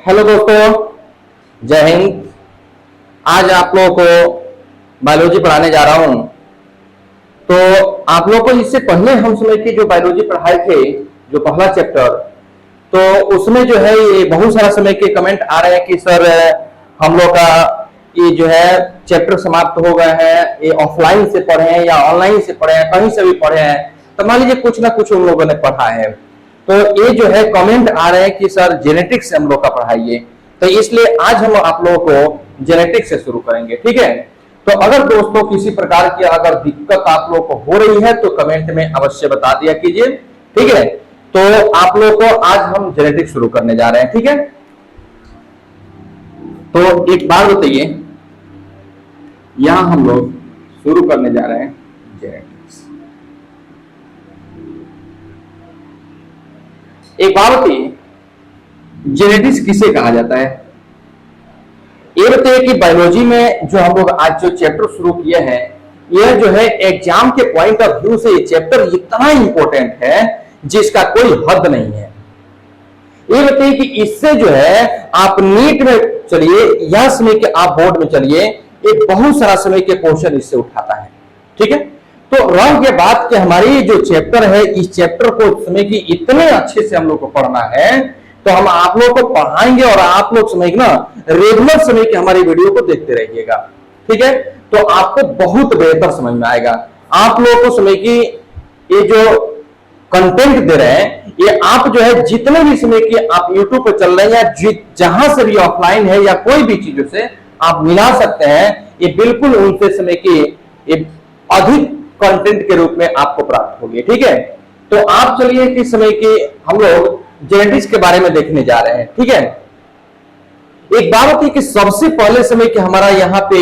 Hello दोस्तों, जय हिंद। आज आप लोगों को बायोलॉजी पढ़ाने जा रहा हूं। तो आप लोगों को इससे पहले हम समय की जो बायोलॉजी पढ़ाए थे, जो पहला चैप्टर, तो उसमें जो है ये बहुत सारा समय के कमेंट आ रहे हैं कि सर हम लोग का ये जो है चैप्टर समाप्त हो गए हैं, ये ऑफलाइन से पढ़े हैं या ऑनलाइन से पढ़े हैं, कहीं से भी पढ़े हैं। तो मान लीजिए कुछ ना कुछ उन लोगों ने पढ़ा है। तो ये जो है कमेंट आ रहे हैं कि सर जेनेटिक्स हम लोग का पढ़ाइए। तो इसलिए आज हम आप लोगों को जेनेटिक्स से शुरू करेंगे, ठीक है। तो अगर दोस्तों किसी प्रकार की अगर दिक्कत आप लोग को हो रही है तो कमेंट में अवश्य बता दिया कीजिए, ठीक है। तो आप लोग को आज हम जेनेटिक्स शुरू करने जा रहे हैं, ठीक है। तो एक बात बताइए, यहां हम लोग शुरू करने जा रहे हैं जेनेटिक्स। एक बात बताइए, जेनेटिक्स किसे कहा जाता है? ये बताइए कि बायोलॉजी में जो हम लोग आज जो चैप्टर शुरू किए हैं, यह जो है एग्जाम के पॉइंट ऑफ व्यू से ये चैप्टर इतना इंपॉर्टेंट है जिसका कोई हद नहीं है। ये बताइए कि इससे जो है आप नीट में चलिए या समय के आप बोर्ड में चलिए, एक बहुत सारा समय के क्वेश्चन इससे उठाता है, ठीक है। तो रह के बात कि हमारी जो चैप्टर है, इस चैप्टर को समय की इतने अच्छे से हम लोग को पढ़ना है, तो हम आप लोग को पढ़ाएंगे और आप लोग समय ना रेगुलर समय की हमारी वीडियो को देखते रहिएगा, ठीक है। तो आपको बहुत बेहतर समझ में आएगा। आप लोगों को समय की ये जो कंटेंट दे रहे हैं, ये आप जो है जितने भी समय की आप यूट्यूब पर चल रहे हैं या जहां से भी ऑफलाइन है या कोई भी चीजों से आप मिला सकते हैं, ये बिल्कुल उनसे समय की अधिक कंटेंट के रूप में आपको प्राप्त होगी, ठीक है। तो आप चलिए कि समय की हम लोग जेनेटिक्स के बारे में देखने जा रहे हैं, ठीक है। एक बात होती है कि सबसे पहले समय कि हमारा यहाँ पे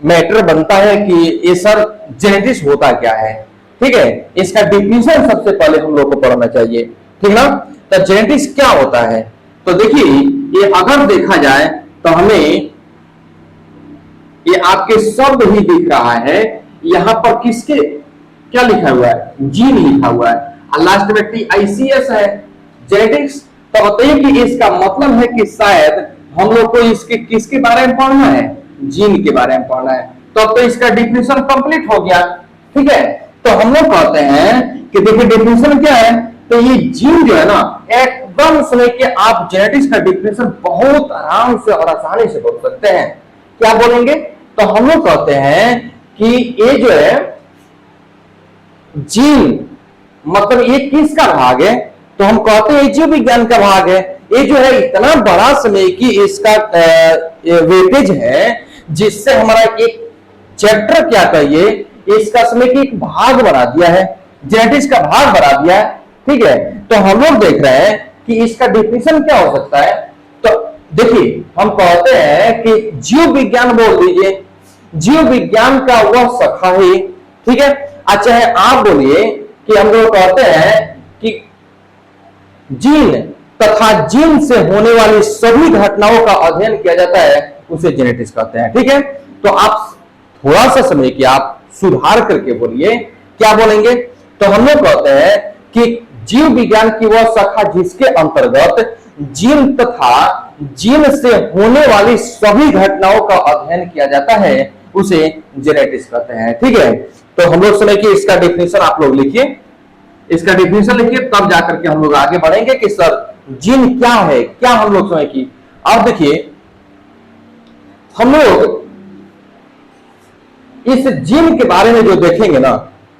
मैटर बनता है कि ये सर जेनेटिक्स होता क्या है, ठीक है। इसका डिफिनेशन सबसे पहले हम लोग को पढ़ना चाहिए, ठीक ना। तो जेनेटिक्स क्या होता है? तो देखिए, ये अगर देखा जाए तो हमें ये आपके शब्द ही दिख रहा है। यहां पर किसके क्या लिखा हुआ है? जीन लिखा हुआ है और लास्ट में TICS है, जेनेटिक्स। तो बताइए कि इसका मतलब है कि शायद हम लोग को इसके किसके बारे में पढ़ना है? जीन के बारे में पढ़ना है। तो इसका डिफिनेशन कंप्लीट हो गया, ठीक है। तो हम लोग कहते हैं कि देखिए डिफिनेशन क्या है। तो ये जीन जो है ना, एकदम समय के आप जेनेटिक्स का डिफिनेशन बहुत आराम से और आसानी से बोल सकते हैं। क्या बोलेंगे? तो हम लोग कहते हैं कि ये जो है जीन मतलब ये किसका भाग है? तो हम कहते हैं जीव विज्ञान का भाग है। ये जो है इतना बड़ा समय की इसका वेटेज है, जिससे हमारा एक चैप्टर क्या कहिए, इसका समय की एक भाग बना दिया है, जेनेटिक्स का भाग बना दिया है, ठीक है। तो हम लोग देख रहे हैं कि इसका डिफिनेशन क्या हो सकता है। तो देखिए, हम कहते हैं कि जीव विज्ञान बोल दीजिए, जीव विज्ञान का वह शाखा है, ठीक है। अच्छा है, आप बोलिए कि हम लोग कहते हैं कि जीन तथा जीन से होने वाली सभी घटनाओं का अध्ययन किया जाता है, उसे जेनेटिक्स कहते हैं, ठीक है। तो आप थोड़ा सा समय की आप सुधार करके बोलिए, क्या बोलेंगे? तो हम लोग कहते हैं कि जीव विज्ञान की वह शाखा जिसके अंतर्गत जीन तथा जीन से होने वाली सभी घटनाओं का अध्ययन किया जाता है, उसे जेनेटिक्स कहते हैं, ठीक है। तो हम लोग समय की इसका डिफिनेशन आप लोग लिखिए, इसका डिफिनेशन लिखिए, तब जाकर के हम लोग आगे बढ़ेंगे कि सर जीन क्या है, क्या हम लोग समय की। अब देखिए, हम लोग इस जीन के बारे में जो देखेंगे ना,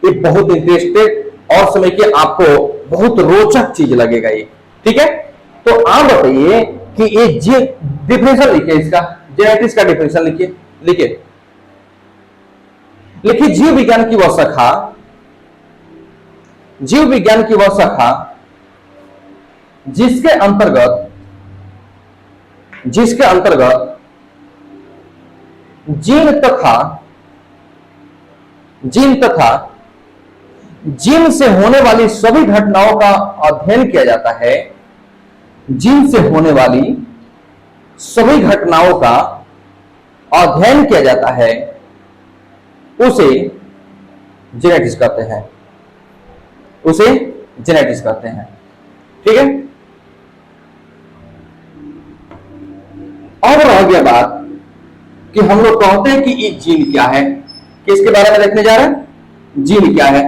ये बहुत इंटरेस्टेड और समय की आपको बहुत रोचक चीज लगेगा ये, ठीक है। तो आप बताइए कि ये जीन डिफिनेशन लिखिए, इसका जेनेटिक्स का डिफिनेशन लिखिए, लिखिए लिखिए जीव विज्ञान की वह शाखा, जीव विज्ञान की वह शाखा जिसके अंतर्गत जीन तथा जीन से होने वाली सभी घटनाओं का अध्ययन किया जाता है, जीन से होने वाली सभी घटनाओं का अध्ययन किया जाता है, उसे जेनेटिक्स कहते हैं, उसे जेनेटिक्स कहते हैं, ठीक है। अब रह गया बात कि हम लोग कहते हैं कि ये जीन क्या है। किसके बारे में देखने जा रहे हैं? जीन क्या है।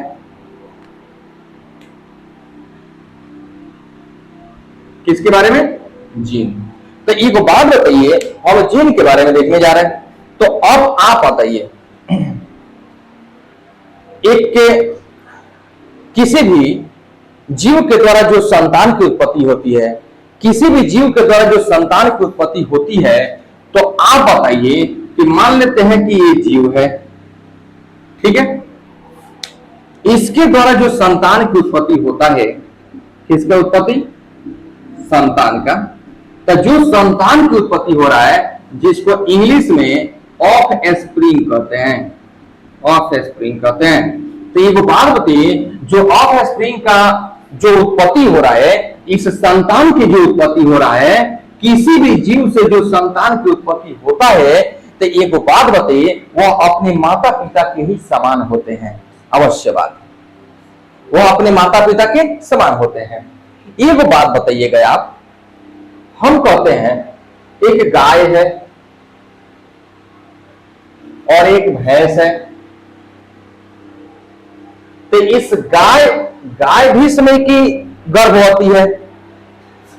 किसके बारे में? जीन। तो एक बात बताइए, हम जीन के बारे में देखने जा रहे हैं। तो अब आप बताइए, एक के किसी भी जीव के द्वारा जो संतान की उत्पत्ति होती है, किसी भी जीव के द्वारा जो संतान की उत्पत्ति होती है, तो आप बताइए कि मान लेते हैं कि ये जीव है, ठीक है, इसके द्वारा जो संतान की उत्पत्ति होता है, किसका उत्पत्ति? संतान का। तो जो संतान की उत्पत्ति हो रहा है, जिसको इंग्लिश में ऑफ स्प्रिंग कहते हैं, ऑफ स्प्रिंग कहते हैं। तो ये बात बताइए, जो ऑफ स्प्रिंग का जो उत्पत्ति हो रहा है, इस संतान की जो उत्पत्ति हो रहा है, किसी भी जीव से जो संतान की उत्पत्ति होता है, तो एक बात बताइए, वह अपने माता पिता के ही समान होते हैं। अवश्य बात, वह अपने माता पिता के समान होते हैं। एक बात बताइएगा आप, हम कहते हैं एक गाय है और एक भैंस है। तो इस गाय भी समय की गर्भवती है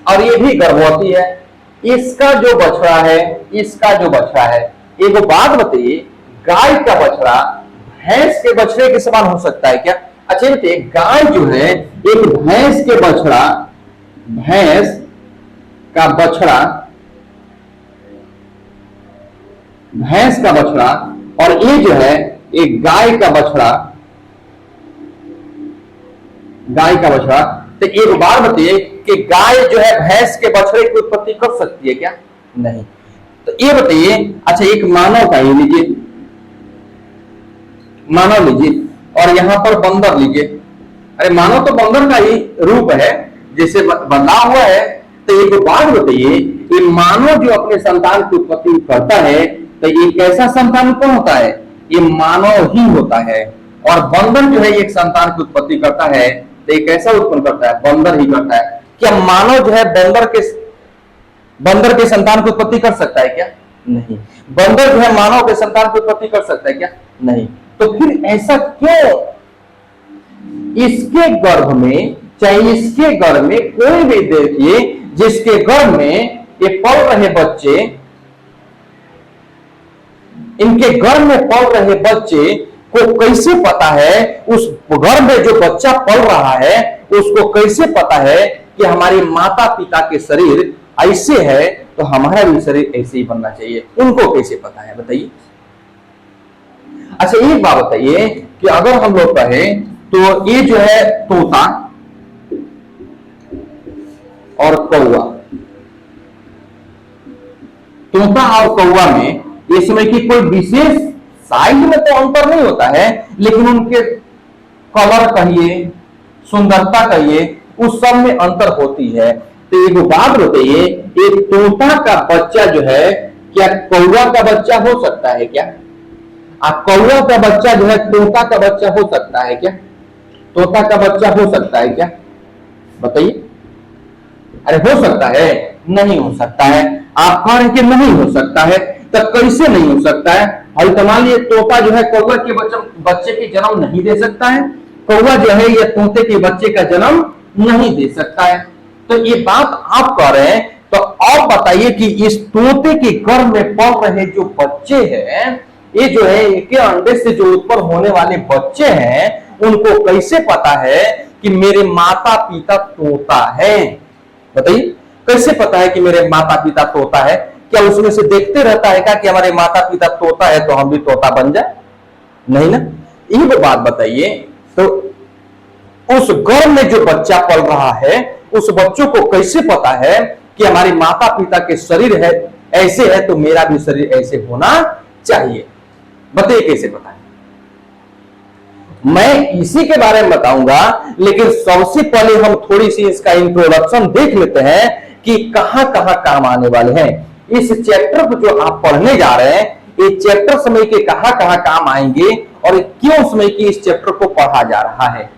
और ये भी गर्भवती है। इसका जो बछड़ा है, इसका जो बछड़ा है, एक बात बताइए, गाय का बछड़ा भैंस के बछड़े के समान हो सकता है क्या? अच्छा बताइए, गाय जो है एक भैंस के बछड़ा, भैंस का बछड़ा, भैंस का बछड़ा, और ये जो है एक गाय का बछड़ा, गाय का बछड़ा। तो एक बार बताइए कि गाय जो है भैंस के बछड़े की उत्पत्ति कर सकती है क्या? नहीं। तो ये बताइए, अच्छा एक मानव का ही लीजिए, मानव लीजिए, और यहां पर बंदर लीजिए। अरे मानव तो बंदर का ही रूप है, जैसे बदला हुआ है। तो एक बात बताइए, ये मानव जो अपने संतान की उत्पत्ति करता है, तो ये कैसा संतान उत्पन्न होता है? ये मानव ही होता है। और बंदर जो है एक संतान की उत्पत्ति करता है, तो ये कैसा उत्पन्न करता है? बंदर ही करता है। क्या मानव जो है बंदर के संतान की उत्पत्ति कर सकता है क्या? नहीं। बंदर जो है मानव के संतान की उत्पत्ति कर सकता है क्या? नहीं। तो फिर ऐसा क्यों? इसके गर्भ में, चाहे इसके गर्भ में कोई भी देखिए, जिसके गर्भ में ये पल रहे बच्चे, इनके गर्भ में पल रहे बच्चे को कैसे पता है, उस गर्भ में जो बच्चा पल रहा है उसको कैसे पता है कि हमारे माता पिता के शरीर ऐसे है तो हमारा भी शरीर ऐसे ही बनना चाहिए? उनको कैसे पता है बताइए? अच्छा एक बात बताइए कि अगर हम लोग कहें तो ये जो है तोता और कौवा, तोता और कौवा में इस समय की कोई विशेष साइज में तो अंतर नहीं होता है, लेकिन उनके कलर कहिए, सुंदरता कहिए, उस सब में अंतर होती है। तो एक बात बताइए, एक तोता का बच्चा जो है क्या कौवा का बच्चा हो सकता है क्या? कौवा का बच्चा जो है तोता का बच्चा हो सकता है क्या? तोता का बच्चा हो सकता है क्या? बताइए। अरे हो सकता है? नहीं हो सकता है। आप कह रहे हैं कि नहीं हो सकता है, तो कैसे नहीं हो सकता है? और तो मान लीजिए तोता जो है कौवा के बच्चे के जन्म नहीं दे सकता है, कौवा जो है ये तोते के बच्चे का जन्म नहीं दे सकता है। तो ये बात आप कह रहे हैं, तो आप बताइए कि इस तोते के गर्भ में पल रहे जो बच्चे हैं, ये जो है एक अंडे से जो उत्पन्न होने वाले बच्चे हैं, उनको कैसे पता है कि मेरे माता पिता तोता है? बताइए, कैसे पता है कि मेरे माता पिता तोता है? क्या उसमें से देखते रहता है क्या कि हमारे माता पिता तोता है तो हम भी तोता बन जाए? नहीं ना। एक बात बताइए, तो उस गर्भ में जो बच्चा पल रहा है, उस बच्चों को कैसे पता है कि हमारे माता पिता के शरीर है ऐसे है तो मेरा भी शरीर ऐसे होना चाहिए? बताइए कैसे पता है? मैं इसी के बारे में बताऊंगा, लेकिन सबसे पहले हम थोड़ी सी इसका इंट्रोडक्शन देख लेते हैं कि कहां कहां काम आने वाले हैं। इस चैप्टर को जो आप पढ़ने जा रहे हैं, ये चैप्टर समय के कहां कहां काम आएंगे और क्यों समय की इस चैप्टर को पढ़ा जा रहा है,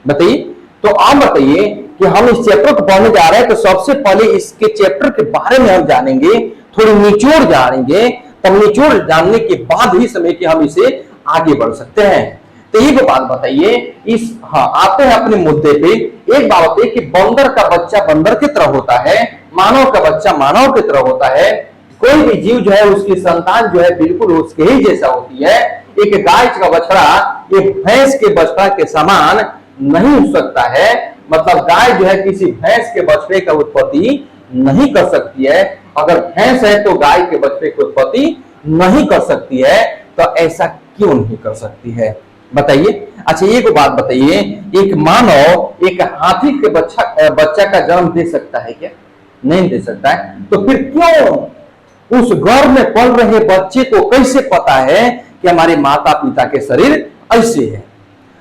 बताइए। तो आप बताइए कि हम इस चैप्टर को पढ़ने जा रहे हैं, तो सबसे पहले इसके चैप्टर के बारे में हम जानेंगे। थोड़ी निचोड़ जानेंगे, तब निचोड़ जानने के बाद ही समय कि हम इसे आगे बढ़ सकते हैं। तो एक बात बताइए, इस हाँ आते हैं अपने मुद्दे पे। एक बात बताइए कि बंदर का बच्चा बंदर की तरह होता है, मानव का बच्चा मानव की तरह होता है। कोई भी जीव जो है उसकी संतान जो है बिल्कुल उसके ही जैसा होती है। एक गाय का बछड़ा एक भैंस के बछड़ा के समान नहीं हो सकता है, मतलब गाय जो है किसी भैंस के बछड़े का उत्पत्ति नहीं कर सकती है। अगर भैंस है तो गाय के बछड़े की उत्पत्ति नहीं कर सकती है, तो ऐसा क्यों नहीं कर सकती है बताइए। अच्छा एक बात बताइए, एक मानव एक हाथी के बच्चा का जन्म दे सकता है क्या? नहीं दे सकता है। तो फिर क्यों उस गर्भ में पल रहे बच्चे को कैसे पता है कि हमारे माता पिता के शरीर ऐसे है?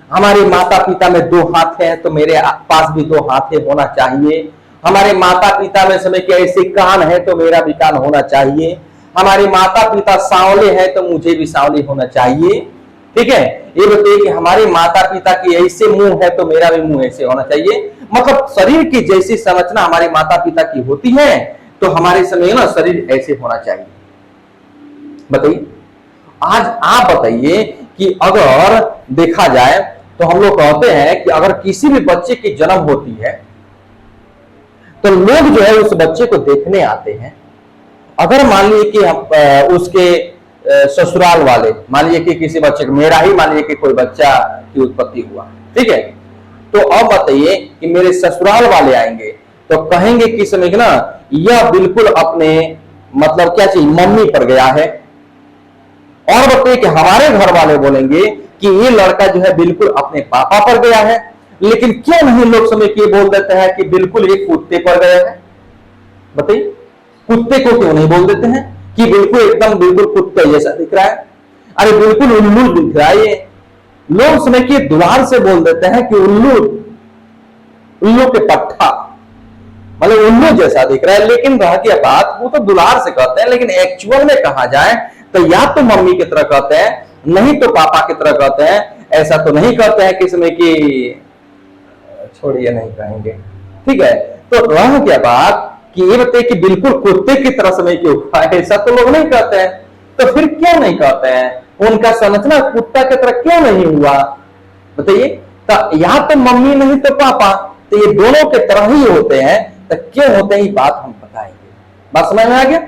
हमारे माता पिता में 2 हाथ हैं तो मेरे पास भी 2 हाथ होना चाहिए। हमारे माता पिता में समय के ऐसे कान है तो मेरा भी कान होना चाहिए। हमारे माता पिता सांवले हैं तो मुझे भी सांवले होना चाहिए। ठीक है, ये बताइए कि हमारे माता पिता की ऐसे मुंह है तो मेरा भी मुंह ऐसे होना चाहिए। मतलब शरीर की जैसी संरचना हमारे माता पिता की होती है तो हमारे समय ना शरीर ऐसे होना चाहिए। बताइए, आज आप बताइए कि अगर देखा जाए तो हम लोग कहते हैं कि अगर किसी भी बच्चे की जन्म होती है तो लोग जो है उस बच्चे को देखने आते हैं। अगर मान लीजिए कि उसके ससुराल वाले, मान लीजिए कि किसी बच्चे को, मेरा ही मान लीजिए कि कोई बच्चा की उत्पत्ति हुआ, ठीक है, तो अब बताइए कि मेरे ससुराल वाले आएंगे तो कहेंगे कि समय ना यह बिल्कुल अपने मतलब क्या चीज मम्मी पर गया है। और बताइए कि हमारे घर वाले बोलेंगे कि ये लड़का जो है बिल्कुल अपने पापा पर गया है। लेकिन क्यों नहीं लोग समय के बोल देते हैं कि बिल्कुल ये कुत्ते पर गया है? बताइए, कुत्ते को क्यों नहीं बोल देते हैं कि बिल्कुल एकदम बिल्कुल कुत्ते जैसा दिख रहा है? अरे बिल्कुल उल्लू दिख रहा है। ये लोग समय के द्वार से बोल देते हैं कि उल्लू, उल्लू के पट्टा, मतलब उल्लू जैसा दिख रहा है। लेकिन रह गया बात, वो तो दुलार से कहते हैं, लेकिन एक्चुअल में कहा जाए तो या तो मम्मी की तरह कहते हैं, नहीं तो पापा की तरह कहते हैं। ऐसा तो नहीं कहते हैं कि समय की, छोड़िए नहीं कहेंगे, ठीक है। तो रह गया बात कि ये बताइए कि बिल्कुल कुत्ते की तरह समय की उठा है, ऐसा तो लोग नहीं कहते हैं। तो फिर क्यों नहीं कहते हैं? उनका संरचना कुत्ता की तरह क्यों नहीं हुआ बताइए? तो या तो मम्मी नहीं तो पापा, तो ये दोनों के तरह ही होते हैं। तो क्यों होते हैं, बात हम बताएंगे। बात समझ में आ गया?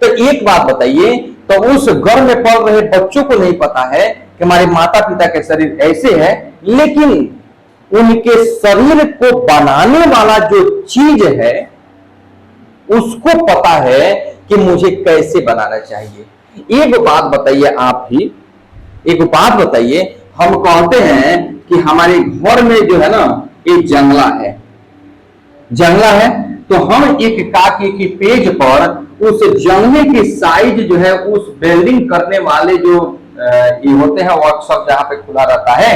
तो एक बात बताइए, तो उस गर्भ में पल रहे बच्चों को नहीं पता है कि हमारे माता पिता के शरीर ऐसे है, लेकिन उनके शरीर को बनाने वाला जो चीज है उसको पता है कि मुझे कैसे बनाना चाहिए। एक बात बताइए, आप ही एक बात बताइए, हम कहते हैं कि हमारे घर में जो है ना एक जंगला है, जंगला है, तो हम एक काके के पेज पर उस जंगले की साइज जो है उस वेल्डिंग करने वाले जो ये होते हैं वर्कशॉप जहां पे खुला रहता है,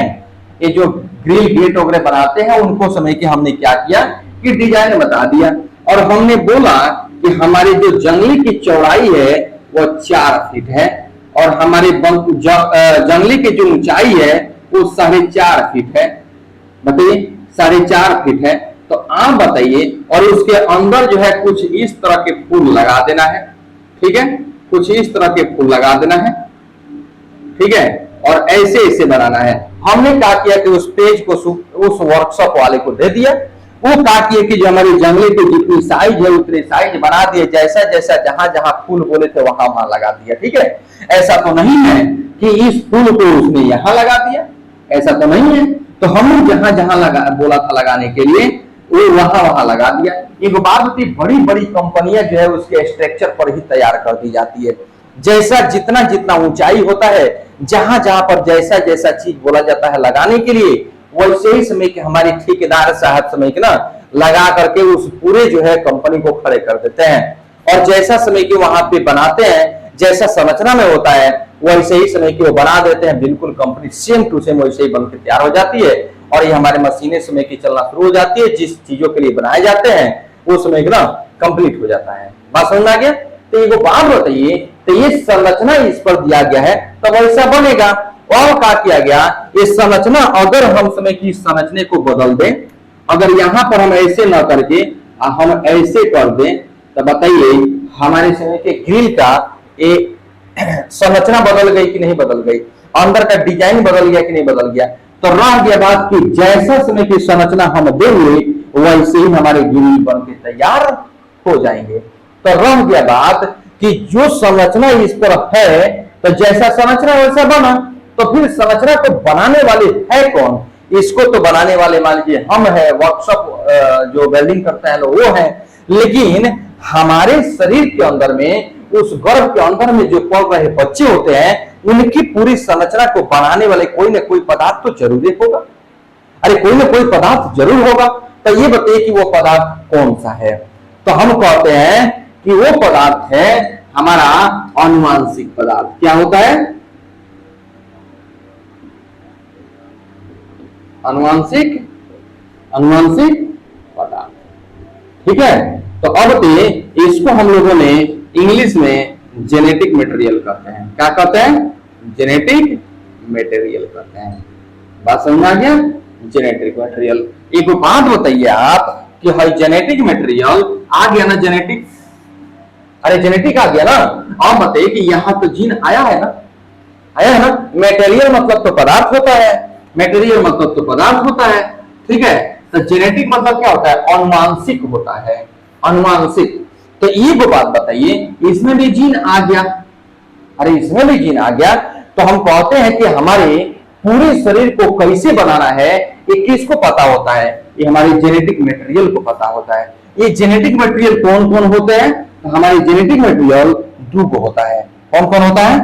ये जो ग्रिल गेट वगैरह बनाते हैं, उनको समय के हमने क्या किया कि डिजाइन बता दिया। और हमने बोला कि हमारी जो जंगली की चौड़ाई है वो 4 फीट है और हमारे जंगली की जो ऊंचाई है वो 4.5 फीट है। बताइए, 4.5 फीट है। तो आप बताइए, और उसके अंदर जो है कुछ इस तरह के फूल लगा देना है, ठीक है, कुछ इस तरह के फूल लगा देना है, ठीक है, और ऐसे ऐसे बनाना है। हमने क्या किया कि उस पेज को उस वर्कशॉप वाले को दे दिया। वो क्या किया कि जो हमारी जंगले की जितनी साइज है उतनी साइज बना दिए, जैसा जैसा जहां जहां फूल बोले थे वहां वहां लगा दिया, ठीक है। ऐसा तो नहीं है कि इस फूल को उसने यहां लगा दिया, ऐसा तो नहीं है। तो हमने जहां जहां बोला था लगाने के लिए वो वहां वहां लगा दिया। एक बात होती है, बड़ी बड़ी कंपनियां जो है उसके स्ट्रक्चर पर ही तैयार कर दी जाती है। जैसा जितना जितना ऊंचाई होता है, जहां जहां पर जैसा जैसा चीज बोला जाता है लगाने के लिए, वैसे ही समय के हमारे ठेकेदार साहब समय के ना लगा करके उस पूरे जो है कंपनी को खड़े कर देते हैं। और जैसा समय के वहां पे बनाते हैं, जैसा संरचना में होता है वैसे ही समय के वो बना देते हैं। बिल्कुल कंपनी सेम टू सेम वैसे ही बनकर तैयार हो जाती है और ये हमारे मशीनें समय की चलना शुरू हो जाती है। जिस चीजों के लिए बनाए जाते हैं वो समय ना कंप्लीट हो जाता है। बात समझ में आ गया? तो ये बात बताइए, तो ये संरचना इस पर दिया गया है तो वैसा बनेगा। और क्या किया गया, ये संरचना अगर हम समय की संरचना को बदल दें, अगर यहां पर हम ऐसे ना करके हम ऐसे कर दें, तो बताइए हमारे समय के ग्रिल का एक संरचना बदल गई कि नहीं बदल गई, अंदर का डिजाइन बदल गया कि नहीं बदल गया। तो रह गया बात कि जैसा समय की संरचना हम देंगे वैसे ही हमारे ग्रिल बन के तैयार हो जाएंगे। तो रह गया बात कि जो संरचना इस पर है, तो जैसा संरचना वैसा बना, तो फिर संरचना को बनाने वाले है कौन? इसको तो बनाने वाले मान लीजिए हम है, वर्कशॉप जो वेल्डिंग करते हैं वो है, लेकिन हमारे शरीर के अंदर में, उस गर्भ के अंदर में जो पल रहे बच्चे होते हैं, उनकी पूरी संरचना को बनाने वाले कोई ना कोई पदार्थ तो जरूरी होगा। अरे कोई ना कोई पदार्थ जरूर होगा। तो ये बताइए कि वो पदार्थ कौन सा है? तो हम कहते हैं कि वो पदार्थ है हमारा आनुवांशिक पदार्थ। क्या होता है? आनुवांशिक पदार्थ। ठीक है। तो अब इसको हम लोगों ने इंग्लिश में जेनेटिक मटेरियल कहते हैं। क्या कहते हैं? जेनेटिक मटेरियल कहते हैं। बात समझ आ गया? Genetic material. एक बात बताइए आप कि हाई जेनेटिक मटेरियल आ गया ना, जेनेटिक, अरे जेनेटिक आ गया ना। आप बताइए कि यहां तो जीन आया है ना, आया है ना। मटेरियल मतलब तो पदार्थ होता है, मटेरियल मतलब तो पदार्थ होता है। ठीक है। तो जेनेटिक मतलब क्या होता है? अनुवांशिक होता है, अनुवांशिक। तो ये वो बात बताइए, इसमें भी जीन आ गया, अरे इसमें भी जीन आ गया, तो हम कहते हैं कि हमारे पूरे शरीर को कैसे बनाना है ये किसको पता होता है? ये हमारे जेनेटिक मटेरियल को पता होता है। ये जेनेटिक मटेरियल कौन कौन होते हैं? तो हमारे जेनेटिक मटेरियल दो को होता है। कौन कौन होता है?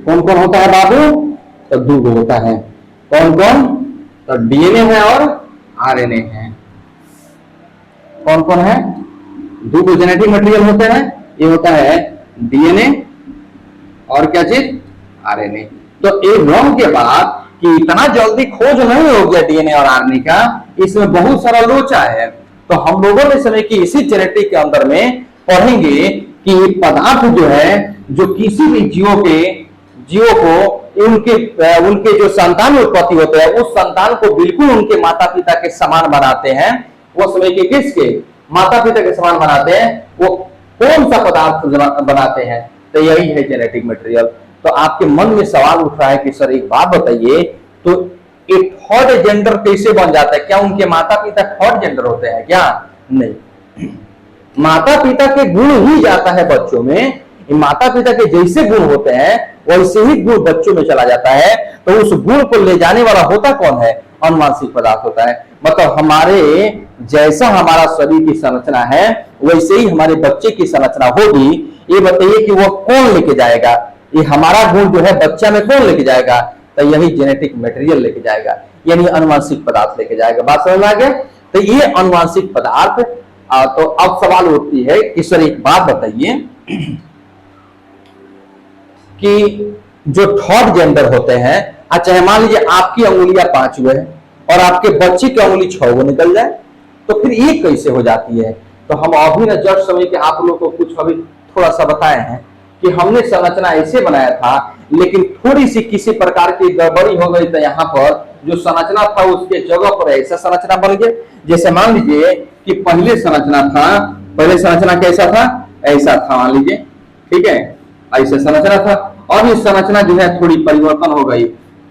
कौन कौन होता है बाबू? तो दो को होता है। कौन कौन? तो डीएनए है और आरएनए है। कौन कौन है? दो को जेनेटिक मटेरियल होते हैं। ये होता है डीएनए और क्या चीज? आरएनए। तो एक रंग के बाद कि इतना जल्दी खोज नहीं हो गया डीएनए और आरएनए का, इसमें बहुत सारा लोचा है। तो हम लोगों ने समय की इसी जेनेटिक के अंदर में पढ़ेंगे कि पदार्थ जो है, जो किसी भी जीवों को उनके जो संतान उत्पत्ति होते हैं, उस संतान को बिल्कुल उनके माता पिता के समान बनाते हैं। वो समय के किसके? माता पिता के समान बनाते हैं। वो कौन सा पदार्थ बनाते हैं? तो यही है जेनेटिक मटेरियल। तो आपके मन में सवाल उठ रहा है कि सर एक बात बताइए, तो एक थर्ड जेंडर कैसे बन जाता है? क्या उनके माता पिता थर्ड जेंडर होते हैं क्या? नहीं, माता पिता के गुण ही जाता है बच्चों में। माता पिता के जैसे गुण होते हैं वैसे ही गुण बच्चों में चला जाता है। तो उस गुण को ले जाने वाला होता कौन है? अनुवांशिक पदार्थ होता है। मतलब हमारे जैसा हमारा शरीर की संरचना है वैसे ही हमारे बच्चे की संरचना होगी। ये बताइए कि वो कौन लेके जाएगा? ये हमारा गुण जो है बच्चा में कौन लेके जाएगा? तो यही जेनेटिक मटेरियल लेके जाएगा, यानी अनुवांशिक पदार्थ लेके जाएगा। बात समझ में आ गया? तो ये अनुवांशिक पदार्थ। तो अब सवाल उठती है कि सर एक बात बताइए कि जो थर्ड जेंडर होते हैं, अच्छा मान लीजिए आपकी अंगुलियां 5 हुए और आपके बच्चे की अंगुली 6 वो निकल जाए, तो फिर ये कैसे हो जाती है? तो हम अभी ना जस्ट समय के आप लोगों को कुछ अभी थोड़ा सा बताए हैं कि हमने संरचना ऐसे बनाया था, लेकिन थोड़ी सी किसी प्रकार की गड़बड़ी हो गई, तो यहाँ पर जो संरचना था उसके जगह पर ऐसा संरचना बन गया। जैसे मान लीजिए कि पहले संरचना कैसा था? ऐसा था मान लीजिए, ठीक है, ऐसा संरचना था। और ये संरचना जो है थोड़ी परिवर्तन हो गई,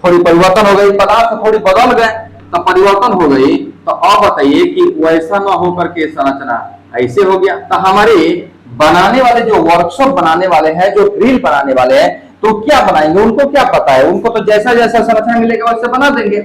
पदार्थ थोड़ी बदल गए, तो परिवर्तन हो गई। तो अब बताइए कि वैसा न होकर के संरचना ऐसे हो गया। तो हमारे बनाने वाले जो वर्कशॉप बनाने वाले हैं, जो ड्रिल बनाने वाले हैं, तो क्या बनाएंगे? उनको क्या पता है? उनको तो जैसा जैसा संरचना मिलेगा वैसे बना देंगे।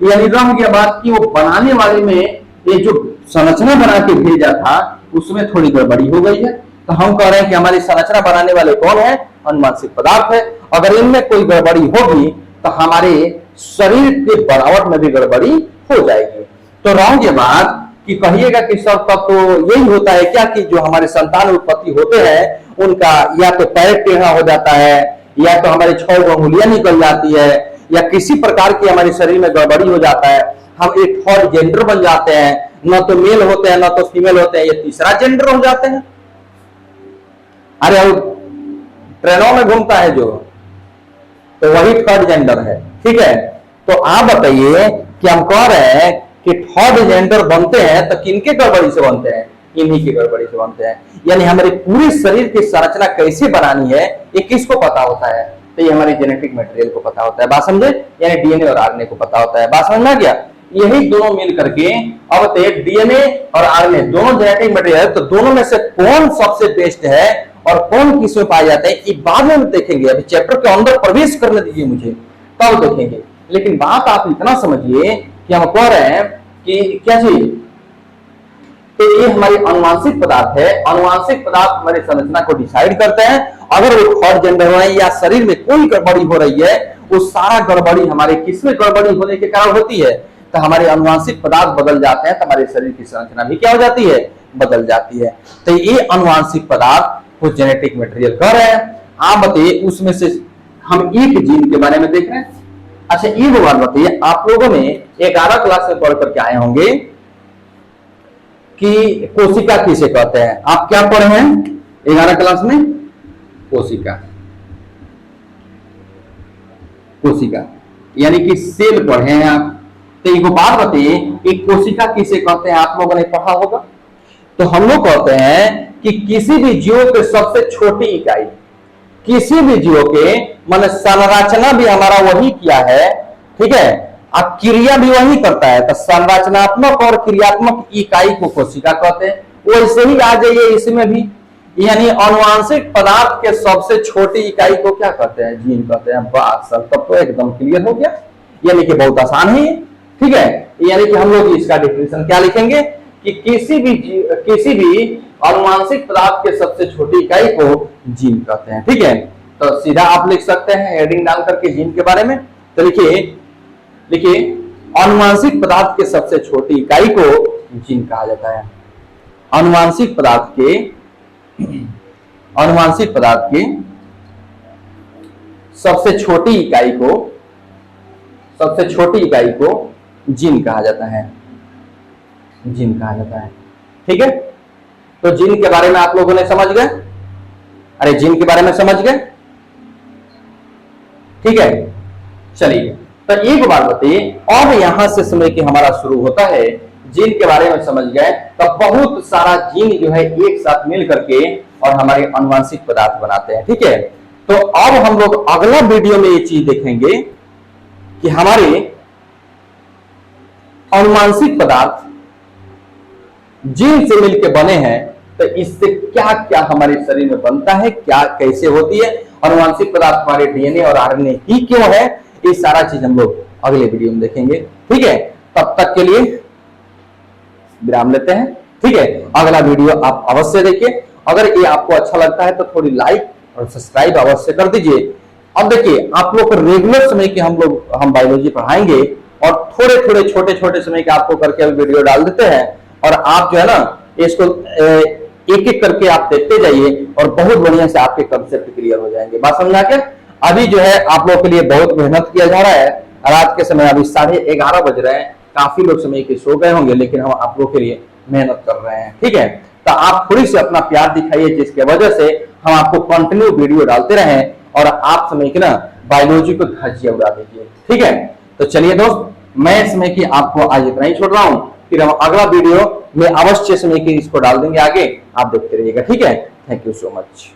यानी रह गया बात कि वो बनाने वाले में ये जो संरचना बना के भेजा था उसमें थोड़ी गड़बड़ी हो गई है। तो हम कह रहे हैं कि हमारी संरचना बनाने वाले कौन है? अनुवांशिक पदार्थ है। अगर इनमें कोई गड़बड़ी होगी तो हमारे शरीर के बनावट में भी गड़बड़ी हो जाएगी। तो रह गया बात कि कहिएगा कि सर तब तो यही होता है क्या कि जो हमारे संतान उत्पत्ति होते हैं उनका या तो पैर टेढ़ा हो जाता है, या तो हमारे 6 अंगुलियां निकल जाती है, या किसी प्रकार की हमारे शरीर में गड़बड़ी हो जाता है, हम एक थर्ड जेंडर बन जाते हैं, न तो मेल होते हैं न तो फीमेल होते हैं, ये तीसरा जेंडर हो जाते हैं। अरे ट्रेनों में घूमता है जो, तो वही थर्ड जेंडर है। ठीक है। तो आप बताइए कि हम कह रहे हैं कि थर्ड जेंडर बनते हैं तो किनके गड़बड़ी से बनते हैं, इन्हीं की गड़बड़ी से बनते हैं। यानी हमारे पूरे शरीर की संरचना कैसे बनानी है ये किसको पता होता है, तो ये हमारे जेनेटिक मटेरियल को पता होता है। बात समझे, यानी डीएनए और आरएनए को पता होता है। बात समझ में आ गया। यही दोनों मिल करके अब डीएनए और आरएनए दोनों जेनेटिक मटेरियल है, तो दोनों में से कौन सबसे बेस्ट है और कौन किस में पाए जाते हैं ये बाद में देखेंगे। अभी चैप्टर के अंदर प्रवेश करने दीजिए मुझे, तब देखेंगे। लेकिन बात आप इतना समझिए कि हम कह रहे हैं कि क्या चीज, तो ये हमारी अनुवांशिक पदार्थ है। अनुवांशिक पदार्थ हमारी संरचना को डिसाइड करते हैं। अगर वो थर्ड जेंडर हो रहे हैं या शरीर में कोई गड़बड़ी हो रही है, वो सारा गड़बड़ी हमारे किसमें गड़बड़ी होने के कारण होती है, तो हमारे अनुवांशिक पदार्थ बदल जाते हैं, तो हमारे शरीर की संरचना भी क्या हो जाती है, बदल जाती है। तो ये अनुवांशिक पदार्थ को जेनेटिक मटेरियल कह रहे हैं। आप बताइए उसमें से हम एक जीन के बारे में देख रहे हैं। अच्छा ये बात बताइए, आप लोगों ने 11 क्लास में पढ़ करके आए होंगे कि कोशिका किसे कहते हैं। आप क्या पढ़े हैं 11 क्लास में, कोशिका, कोशिका यानी कि सेल पढ़े हैं आप। तो एक बात बताइए कि कोशिका किसे कहते हैं, आप लोगों ने पढ़ा होगा। तो हम लोग कहते हैं कि किसी भी जीव के सबसे छोटी इकाई, किसी भी जीव के मान संरचना भी हमारा वही किया है, ठीक है, अब क्रिया भी वही करता है, तो संरचनात्मक और क्रियात्मक इकाई को कोशिका कहते हैं। वैसे ही आ जाइए इसमें भी, यानी अनुवांशिक पदार्थ के सबसे छोटी इकाई को क्या कहते हैं, जीन कहते हैं। बस तब तो एकदम क्लियर हो गया, यानी कि बहुत आसान है, ठीक है। यानी कि हम लोग इसका डिफिनेशन क्या लिखेंगे कि किसी भी अनुवांशिक पदार्थ के सबसे छोटी इकाई को जीन कहते हैं, ठीक है। तो सीधा आप लिख सकते हैं हेडिंग डाल करके जीन के बारे में। तो लिखिए अनुवांशिक पदार्थ के सबसे छोटी इकाई को जीन कहा जाता है। अनुवांशिक पदार्थ के सबसे छोटी इकाई को जीन कहा जाता है, जीन कहा जाता है, ठीक है। तो जीन के बारे में आप लोगों ने समझ गए, अरे जीन के बारे में समझ गए, ठीक है। चलिए तो एक बात बताइए, अब यहां से समय कि हमारा शुरू होता है, जीन के बारे में समझ गए, तो बहुत सारा जीन जो है एक साथ मिल करके और हमारे अनुवांशिक पदार्थ बनाते हैं, ठीक है। तो अब हम लोग अगला वीडियो में ये चीज देखेंगे कि हमारे अनुवांशिक पदार्थ जीन से मिलकर बने हैं, तो इससे क्या क्या हमारे शरीर में बनता है, क्या कैसे होती है, अनुवांशिक पदार्थ हमारे डीएनए और आरएनए ही क्यों है, ये सारा चीज हम लोग अगले वीडियो में देखेंगे, ठीक है। तब तक के लिए विराम लेते हैं, ठीक है। अगला वीडियो आप अवश्य देखिए। अगर ये आपको अच्छा लगता है तो थोड़ी लाइक और सब्सक्राइब अवश्य कर दीजिए। अब देखिए आप लोग को रेगुलर समय के हम बायोलॉजी पढ़ाएंगे और थोड़े थोड़े छोटे छोटे समय के आपको करके वीडियो डाल देते हैं, और आप जो है ना इसको एक एक करके आप देखते जाइए और बहुत बढ़िया से आपके कंसेप्ट क्लियर हो जाएंगे। बात समझ आ गया। अभी जो है आप लोग के लिए बहुत मेहनत किया जा रहा है। रात के समय अभी 11:30 बज रहे हैं, काफी लोग समय के सो गए होंगे, लेकिन हम आप लोग के लिए मेहनत कर रहे हैं, ठीक है। तो आप थोड़ी सी अपना प्यार दिखाइए, जिसके वजह से हम आपको कंटिन्यू वीडियो डालते रहें और आप समय की ना बायोलॉजी को धज्जियां उड़ा दीजिए, ठीक है। तो चलिए दोस्त, मैं समय की आपको आज इतना ही छोड़ रहा हूं, फिर हम अगला वीडियो में अवश्य समय की इसको डाल देंगे आगे, आप देखते रहिएगा, ठीक है। Thank you so much.